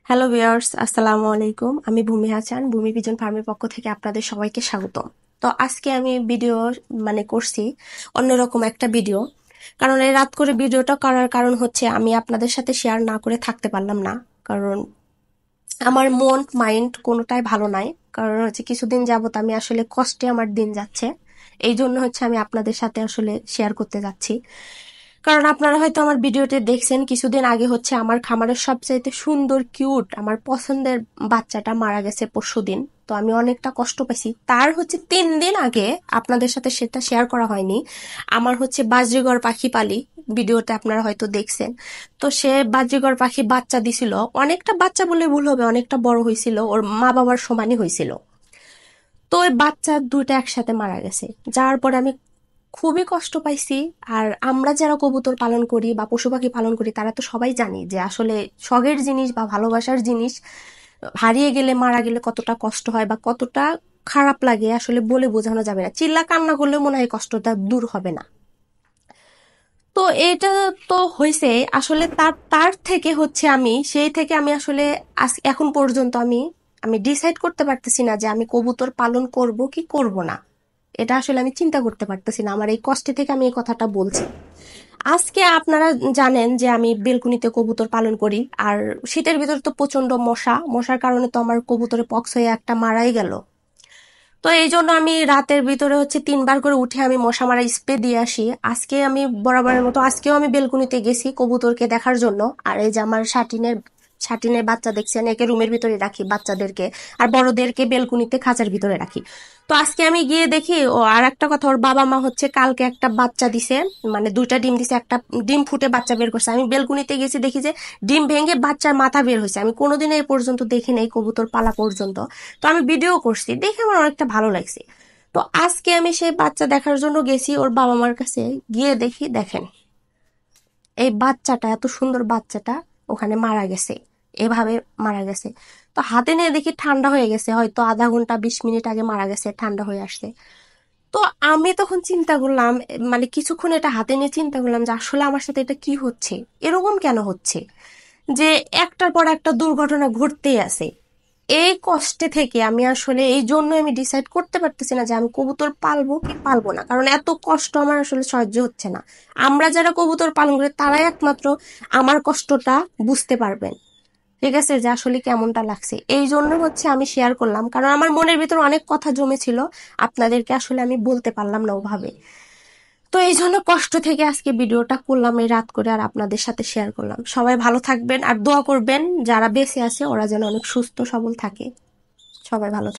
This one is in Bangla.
হ্যালো ভিউয়ার্স, আসসালামু আলাইকুম। আমি ভূমি হাসান, ভূমি পিজন ফার্মের পক্ষ থেকে আপনাদের সবাইকে স্বাগতম। তো আজকে আমি ভিডিও করছি অন্যরকম একটা ভিডিও। কারণ এই রাত করে ভিডিওটা করার কারণ হচ্ছে আমি আপনাদের সাথে শেয়ার না করে থাকতে পারলাম না। কারণ আমার মন মাইন্ড কোনোটাই ভালো নাই। কারণ হচ্ছে কিছুদিন যাবত আমি আসলে কষ্টে আমার দিন যাচ্ছে। এই জন্য হচ্ছে আমি আপনাদের সাথে আসলে শেয়ার করতে যাচ্ছি। কারণ আপনারা হয়তো আমার ভিডিওতে দেখছেন কিছুদিন আগে হচ্ছে আমার খামারের সবচাইতে সুন্দর কিউট আমার পছন্দের বাচ্চাটা মারা গেছে পরশুদিন। তো আমি অনেকটা কষ্ট পাইছি। তার হচ্ছে 3 দিন আগে আপনাদের সাথে সেটা শেয়ার করা হয়নি। আমার হচ্ছে বাজরিগর পাখি পালি, ভিডিওতে আপনারা হয়তো দেখছেন। তো সে বাজরিগর পাখি বাচ্চা দিছিল, অনেকটা বাচ্চা বলে ভুল হবে, অনেকটা বড় হয়েছিল, ওর মা বাবার সমানই হয়েছিল। তো ওই বাচ্চা দুইটা একসাথে মারা গেছে, যাওয়ার পরে আমি খুবই কষ্ট পাইছি। আর আমরা যারা কবুতর পালন করি বা পশু পাখি পালন করি তারা তো সবাই জানি যে আসলে শখের জিনিস বা ভালোবাসার জিনিস হারিয়ে গেলে, মারা গেলে কতটা কষ্ট হয় বা কতটা খারাপ লাগে আসলে বলে বোঝানো যাবে না। চিল্লা কান্না করলে মনে হয় কষ্টটা দূর হবে না। তো এটা তো হয়েছে আসলে তার তার থেকে হচ্ছে আমি সেই থেকে আমি আসলে এখন পর্যন্ত আমি আমি ডিসাইড করতে পারতেছি না যে আমি কবুতর পালন করব কি করব না। এটা আসলে আমি চিন্তা করতে পারতেছি না। আমার এই কষ্টে থেকে আমি এই কথাটা বলছি। আজকে আপনারা জানেন যে আমি বেলকুনিতে কবুতর পালন করি। আর শীতের ভিতর তো প্রচন্ড মশার কারণে তো আমার কবুতরে পক্স হয়ে একটা মারাই গেল। তো এই জন্য আমি রাতের ভিতরে হচ্ছে 3বার করে উঠে আমি মশা মারা স্প্রে দিয়ে আসি। আজকে আমি বরাবরের মতো আজকেও আমি বেলকুনিতে গেছি কবুতরকে দেখার জন্য। আর এই যে আমার শাটিনের বাচ্চা দেখছেন, একে রুমের ভিতরে রাখি বাচ্চাদেরকে, আর বড়দেরকে বেলকুনিতে খাঁচার ভিতরে রাখি। তো আজকে আমি গিয়ে দেখি, ও আর একটা কথা, ওর বাবা মা হচ্ছে কালকে একটা বাচ্চা দিছে, মানে 2টা ডিম দিছে, একটা ডিম ফুটে বাচ্চা বের করছে। আমি বেলকুনিতে গেছি, দেখি যে ডিম ভেঙে বাচ্চার মাথা বের হয়েছে। আমি কোনোদিন এই পর্যন্ত দেখি নাই কবুতর পালা পর্যন্ত। তো আমি ভিডিও করছি, দেখে আমার অনেকটা ভালো লাগছে। তো আজকে আমি সেই বাচ্চা দেখার জন্য গেছি ওর বাবা মার কাছে। গিয়ে দেখি, দেখেন এই বাচ্চাটা, এত সুন্দর বাচ্চাটা ওখানে মারা গেছে, এভাবে মারা গেছে। তো হাতে নিয়ে দেখি ঠান্ডা হয়ে গেছে, হয়তো আধা ঘন্টা 20 মিনিট আগে মারা গেছে, ঠান্ডা হয়ে আসছে। তো আমি তখন চিন্তা করলাম, মানে কিছুক্ষণ এটা হাতে নিয়ে চিন্তা করলাম যে আসলে আমার সাথে এটা কি হচ্ছে, এরকম কেন হচ্ছে যে একটার পর একটা দুর্ঘটনা ঘটতেই আছে। এই কষ্টে থেকে আমি আসলে এই জন্য আমি ডিসাইড করতে পারতেছি না যে আমি কবুতর পালবো কি পালবো না। কারণ এত কষ্ট আমার আসলে সহ্য হচ্ছে না। আমরা যারা কবুতর পালন করি তারাই একমাত্র আমার কষ্টটা বুঝতে পারবেন, ঠিক আছে, যে আসলে কেমনটা লাগছে। এই জন্য হচ্ছে আমি শেয়ার করলাম, কারণ আমার মনের ভিতর অনেক কথা জমেছিল, আপনাদেরকে আসলে আমি বলতে পারলাম না ওভাবে। তো এই জন্য কষ্ট থেকে আজকে ভিডিওটা করলাম এই রাত করে, আর আপনাদের সাথে শেয়ার করলাম। সবাই ভালো থাকবেন আর দোয়া করবেন যারা বেঁচে আছে ওরা যেন অনেক সুস্থ সবল থাকে। সবাই ভালো